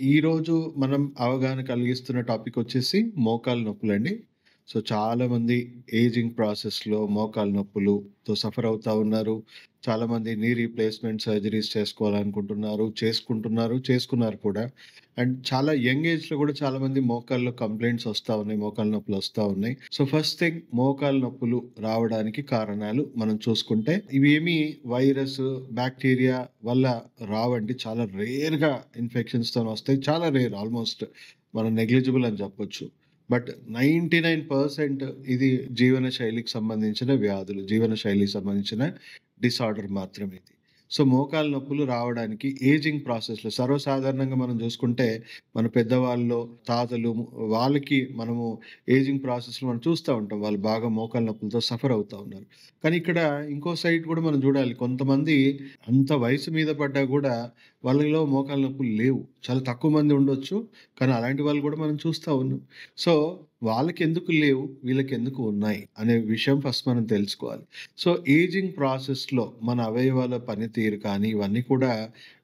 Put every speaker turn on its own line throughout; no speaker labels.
ఈరోజు మనం అవగాహన కలిగిస్తున్న టాపిక్ వచ్చేసి మోకాలు నొప్పులండి. సో, చాలామంది ఏజింగ్ ప్రాసెస్‌లో మోకాలు నొప్పులుతో సఫర్ అవుతా ఉన్నారు. చాలామంది నీ రీప్లేస్‌మెంట్ సర్జరీస్ చేసుకోవాలనుకుంటున్నారు. చేసుకుంటున్నారు, చేసుకున్నారు కూడా. అండ్ చాలా యంగ్ ఏజ్‌లో కూడా చాలామంది మోకాళ్ళలో కంప్లెయింట్స్ వస్తా ఉన్నాయి. మోకాలు నొప్పులొస్తా ఉన్నాయి. సో, ఫస్ట్ థింగ్ మోకాలు నొప్పులు రావడానికి కారణాలు మనం చూసుకుంటే ఇవేమి వైరస్, బాక్టీరియా వల్ల రావండి. చాలా రేర్‌గా ఇన్ఫెక్షన్స్‌తోనొస్తాయి. చాలా రేర్ ఆల్‌మోస్ట్ మనం నెగ్లిజిబుల్ అని చెప్పొచ్చు. బట్ 99% ఇది జీవన శైలికి సంబంధించిన వ్యాధులు. జీవన శైలికి సంబంధించిన డిసార్డర్ మాత్రమే ఇది. సో, మోకాలు నొప్పులు రావడానికి ఏజింగ్ ప్రాసెస్‌లో సర్వసాధారణంగా మనం చూసుకుంటే మన పెద్దవాళ్ళలో, తాతలు వాళ్ళకి మనము ఏజింగ్ ప్రాసెస్‌లో మనం చూస్తా ఉంటాం. వాళ్ళు బాగా మోకాలు నొప్పులతో సఫర్ అవుతా ఉన్నారు. కానీ ఇక్కడ ఇంకో సైడ్ కూడా మనం చూడాలి. కొంతమంది అంత వయసు మీద పడ్డా గూడా వాళ్ళలో మోకాలు నొప్పులు లేవు. చాలా తక్కువ మంది ఉండొచ్చు. కానీ అలాంటి వాళ్ళు కూడా మనం చూస్తా ఉన్నాం. సో, వాళ్ళకెందుకు లేవు, వీళ్ళకెందుకు ఉన్నాయి అనే విషయం ఫస్ట్ మనం తెలుసుకోవాలి. సో, ఏజింగ్ ప్రాసెస్‌లో మన అవయవాల పనితీరు కానీ ఇవన్నీ కూడా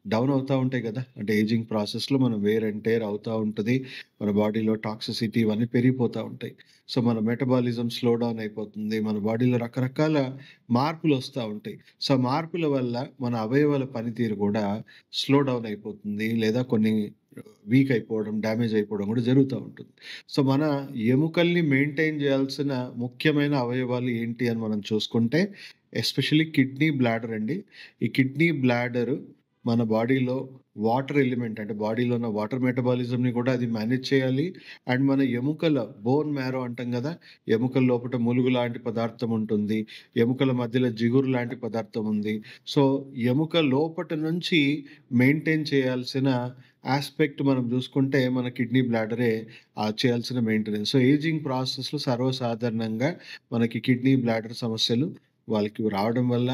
డౌన్ అవుతా ఉంటాయి గదా! అంటే ఏజింగ్ ప్రాసెస్‌లో మనం వేర్ అండ్ టేర్ అవుతా ఉంటది. మన బాడీలో టాక్సిసిటీ ఇవన్నీ పెరిగిపోతా ఉంటాయి. సో, మన మెటబాలిజం స్లో డౌన్ అయిపోతుంది. మన బాడీలో రకరకాల మార్పులొస్తా ఉంటాయి. సో, మార్పుల వల్ల మన అవయవాల పనితీరు గూడా స్లో డౌన్ అయిపోతుంది. లేదా కొన్ని వీక్ అయిపోవడం, డ్యామేజ్ అయిపోవడం గూడా జరుగుతా ఉంటుంది. సో, మన ఎముకల్ని మెయింటైన్ జేయాల్సిన ముఖ్యమైన అవయవాలు ఏంటి అని మనం చూసుకుంటే, ఎస్పెషల్లీ కిడ్నీ బ్లాడర్ అండి. ఈ కిడ్నీ బ్లాడర్ మన బాడీలో వాటర్ ఎలిమెంట్ అంటే బాడీలో ఉన్న వాటర్ మెటబాలిజంని కూడా అది మేనేజ్ చేయాలి. అండ్ మన ఎముకల బోన్ మ్యారో అంటాం గదా! ఎముకల లోపట ములుగు లాంటి పదార్థం ఉంటుంది. ఎముకల మధ్యలో జిగురు లాంటి పదార్థం ఉంది. సో, ఎముక లోపట నుంచి మెయింటైన్ చేయాల్సిన యాస్పెక్ట్ మనం జూసుకుంటే మన కిడ్నీ బ్లాడరే చేయాల్సిన మెయింటెనెన్స్. సో, ఏజింగ్ ప్రాసెస్‌లో సర్వసాధారణంగా మనకి కిడ్నీ బ్లాడర్ సమస్యలు వాళ్ళకి రావడం వల్ల,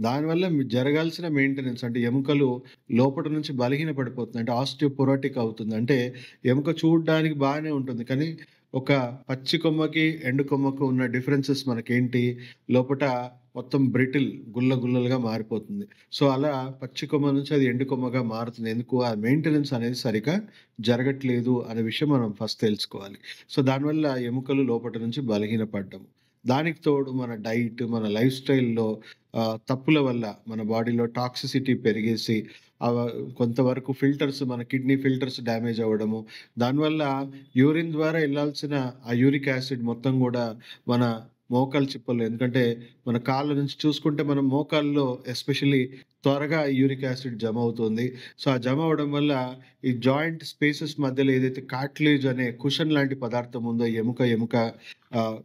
దానివల్ల జరగాల్సిన మెయింటెనెన్స్ అంటే ఎముకలు లోపట నుంచి బలహీన పడిపోతుంది. అంటే ఆస్టియోపొరోటిక్ అవుతుంది. అంటే ఎముక చూడ్డానికి బానే ఉంటుంది. కానీ ఒక పచ్చి కొమ్మకి, ఎండు కొమ్మకు ఉన్న డిఫరెన్సెస్ మనకేంటి? లోపట మొత్తం బ్రిటిల్ గుల్ల గుల్లలుగా మారిపోతుంది. సో, అలా పచ్చి కొమ్మ నుంచి అది ఎండు కొమ్మగా మారుతుంది. ఎందుకు? ఆ మెయింటెనెన్స్ అనేది సరిగ్గా జరగట్లేదు అనే విషయం మనం ఫస్ట్ తెలుసుకోవాలి. సో, దానివల్ల ఎముకలు లోపట నుంచి బలహీనపడ్డం. దానికి తోడు మన డైట్, మన లైఫ్ స్టైల్‌లో తప్పుల వల్ల మన బాడీలో టాక్సిసిటీ పెరిగేసి ఆహ్, కొంతవరకు ఫిల్టర్స్ మన కిడ్నీ ఫిల్టర్స్ డ్యామేజ్ అవ్వడము. దానివల్ల యూరిన్ ద్వారా ఎళ్ళాల్సిన ఆ యూరిక్ యాసిడ్ మొత్తం గూడా మన మోకాలు చిప్పల్లో ఎందుకంటే మన కాళ్ళ నుంచి చూసుకుంటే మనం మోకాల్లో ఎస్పెషల్లీ త్వరగా యూరిక్ యాసిడ్ జమ అవుతుంది. సో, ఆ జమ అవ్వడం వల్ల ఈ జాయింట్ స్పేసెస్ మధ్యలో ఏదైతే కార్టిలేజ్ అనే కుషన్ లాంటి పదార్థం ఉందో ఎముక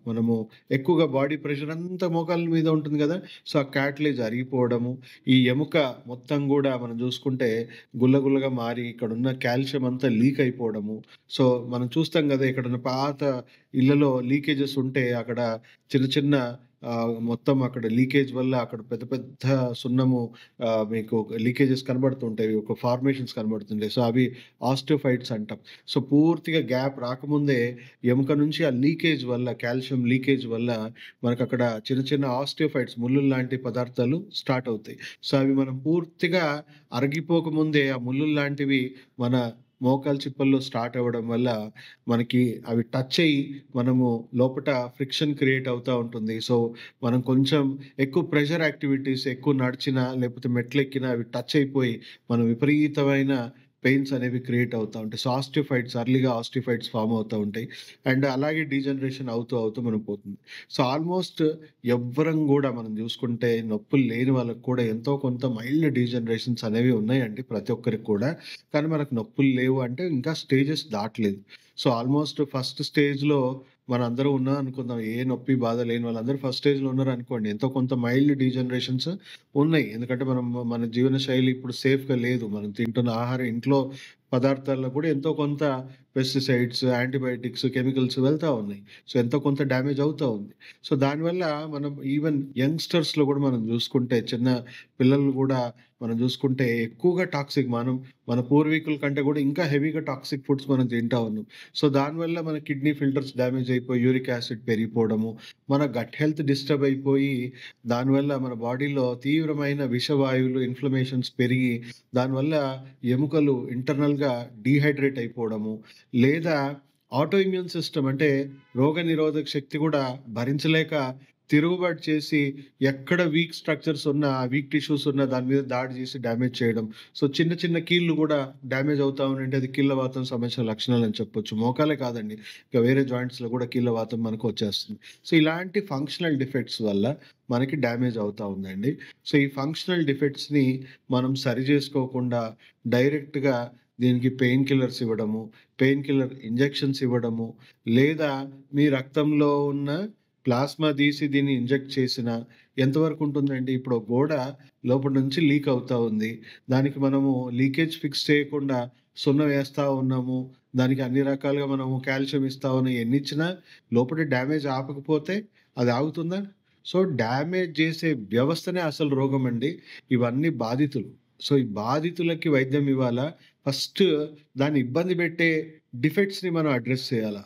మనము ఎక్కువగా బాడీ ప్రెషర్ అంతా మోకాళ్ళ మీద ఉంటుంది గదా! సో, ఆ కార్టిలేజ్ అరిగిపోవడము, ఈ ఎముక మొత్తం గూడా మనం జూసుకుంటే గుల్లగా మారి ఇక్కడున్న కాల్షియం అంతా లీక్ అయిపోవడము. సో, మనం చూస్తాం గదా! ఎక్కడన్నా పాత ఇళ్లలో లీకేజెస్ ఉంటే అక్కడ చిన్న మొత్తం అక్కడ లీకేజ్ వల్ల అక్కడ పెద్ద పెద్ద సున్నము మీకు లీకేజెస్ కనబడుతుంటాయి. ఒక ఫార్మేషన్స్ కనబడుతుంటాయి. సో, అవి ఆస్టియోఫైట్స్ అంటాం. సో, పూర్తిగా గ్యాప్ రాకముందే ఎముక నుంచి ఆ లీకేజ్ వల్ల కాల్షియం లీకేజ్ వల్ల మనకక్కడ చిన్న ఆస్టియోఫైట్స్ ముల్లుల్లాంటి పదార్థాలు స్టార్ట్ అవుతాయి. సో, అవి మనం పూర్తిగా అరిగిపోకముందే ఆ ముల్లుల్లాంటివి మన మోకాలు చిప్పల్లో స్టార్ట్ అవ్వడం వల్ల మనకి అవి టచ్ అయ్యి మనము లోపట ఫ్రిక్షన్ క్రియేట్ అవుతా ఉంటుంది. సో, మనం కొంచెం ఎక్కువ ప్రెషర్ యాక్టివిటీస్ ఎక్కువ నడిచినా, లేకపోతే మెట్లెక్కినా అవి టచ్ అయిపోయి మనం విపరీతమైన పెయిన్స్ అనేవి క్రియేట్ అవుతా ఉంటాయి. సో, ఎర్లీగా ఆస్టియోఫైట్స్ ఫార్మ్ అవుతా ఉంటాయి. అండ్ అలాగే డీజనరేషన్ అవుతూ మనం పోతుంది. సో, ఆల్మోస్ట్ ఎవ్వరం గూడా మనం జూసుకుంటే నొప్పులు లేని వాళ్ళకి కూడా ఎంతో కొంత మైల్డ్ డీజనరేషన్స్ అనేవి ఉన్నాయండి ప్రతి ఒక్కరికి కూడా. కానీ మనకు నొప్పులు లేవు అంటే ఇంకా స్టేజెస్ దాటలేదు. సో, ఆల్మోస్ట్ ఫస్ట్ స్టేజ్‌లో మనందరం ఉన్నాం అనుకుందాం. ఏ నొప్పి, బాధ లేని వాళ్ళందరూ ఫస్ట్ స్టేజ్‌లో ఉన్నారనుకోండి. ఎంతో కొంత మైల్డ్ డీజనరేషన్స్ ఉన్నాయి. ఎందుకంటే మన జీవన శైలి ఇప్పుడు సేఫ్‌గా లేదు. మనం తింటున్న ఆహారం ఇంట్లో పదార్థాల్లో కూడా ఎంతో కొంత పెస్టిసైడ్స్, యాంటీబయోటిక్స్, కెమికల్స్ వెళ్తా ఉన్నాయి. సో, ఎంతో కొంత డ్యామేజ్ అవుతా ఉంది. సో, దానివల్ల మనం ఈవెన్ యంగ్‌స్టర్స్‌లో గూడా మనం జూసుకుంటే చిన్న పిల్లలు గూడా మనం జూసుకుంటే ఎక్కువగా మన పూర్వీకుల కంటే గూడా ఇంకా హెవీగా టాక్సిక్ ఫుడ్స్ మనం తింటా ఉన్నాం. సో, దానివల్ల మన కిడ్నీ ఫిల్టర్స్ డ్యామేజ్ అయిపోయి యూరిక్ యాసిడ్ పెరిగిపోవడము, మన గట్ హెల్త్ డిస్టర్బ్ అయిపోయి దానివల్ల మన బాడీలో తీవ్రమైన విషవాయువులు, ఇన్‌ఫ్లమేషన్స్ పెరిగి దానివల్ల ఎముకలు ఇంటర్నల్‌గా అబ్నార్మల్‌గా డీహైడ్రేట్ అయిపోవడము, లేదా ఆటో ఇమ్యూన్ సిస్టమ్ అంటే రోగనిరోధక శక్తి కూడా భరించలేక తిరుగుబాటు చేసి ఎక్కడ వీక్ స్ట్రక్చర్స్ ఉన్నా, వీక్ టిష్యూస్ ఉన్నా దాని మీద దాడి చేసి డ్యామేజ్ చేయడం. సో, చిన్న చిన్న కీళ్ళు గూడా డ్యామేజ్ అవుతా ఉన్నాయంటే అది కీళ్ళవాతం సమస్య లక్షణాలని చెప్పొచ్చు. మోకాలే కాదండి. ఇంకా వేరే జాయింట్స్‌లో గూడా కీళ్ళవాతం మనకు వచ్చేస్తుంది. సో, ఇలాంటి ఫంక్షనల్ డిఫెక్ట్స్ వల్ల మనకి డ్యామేజ్ అవుతా ఉందండి. సో, ఈ ఫంక్షనల్ డిఫెక్ట్స్‌ని మనం సరి జేసుకోకుండా డైరెక్ట్‌గా దీనికి పెయిన్ కిల్లర్స్ ఇవ్వడము, పెయిన్ కిల్లర్ ఇంజెక్షన్స్ ఇవ్వడము, లేదా మీ రక్తంలో ఉన్న ప్లాస్మా తీసి దీన్ని ఇంజెక్ట్ చేసినా ఎంతవరకు ఉంటుందండి? ఇప్పుడు ఒక గోడ లోపటి నుంచి లీక్ అవుతా ఉంది. దానికి మనము లీకేజ్ ఫిక్స్ చేయకుండా సున్నం వేస్తా ఉన్నాము. దానికి అన్ని రకాలుగా మనము కాల్షియం ఇస్తా ఉన్నాం. ఎన్నిచ్చినా లోపట డ్యామేజ్ ఆపకపోతే అది ఆగుతుందా? సో, డ్యామేజ్ చేసే వ్యవస్థనే అసలు రోగమండి. ఇవన్నీ బాధితులు. సో, ఈ బాధితులకి వైద్యం ఇవ్వాలా? ఫస్ట్ దాన్ని ఇబ్బంది పెట్టే డిఫెక్ట్స్‌ని మనం అడ్రెస్ చేయాలా?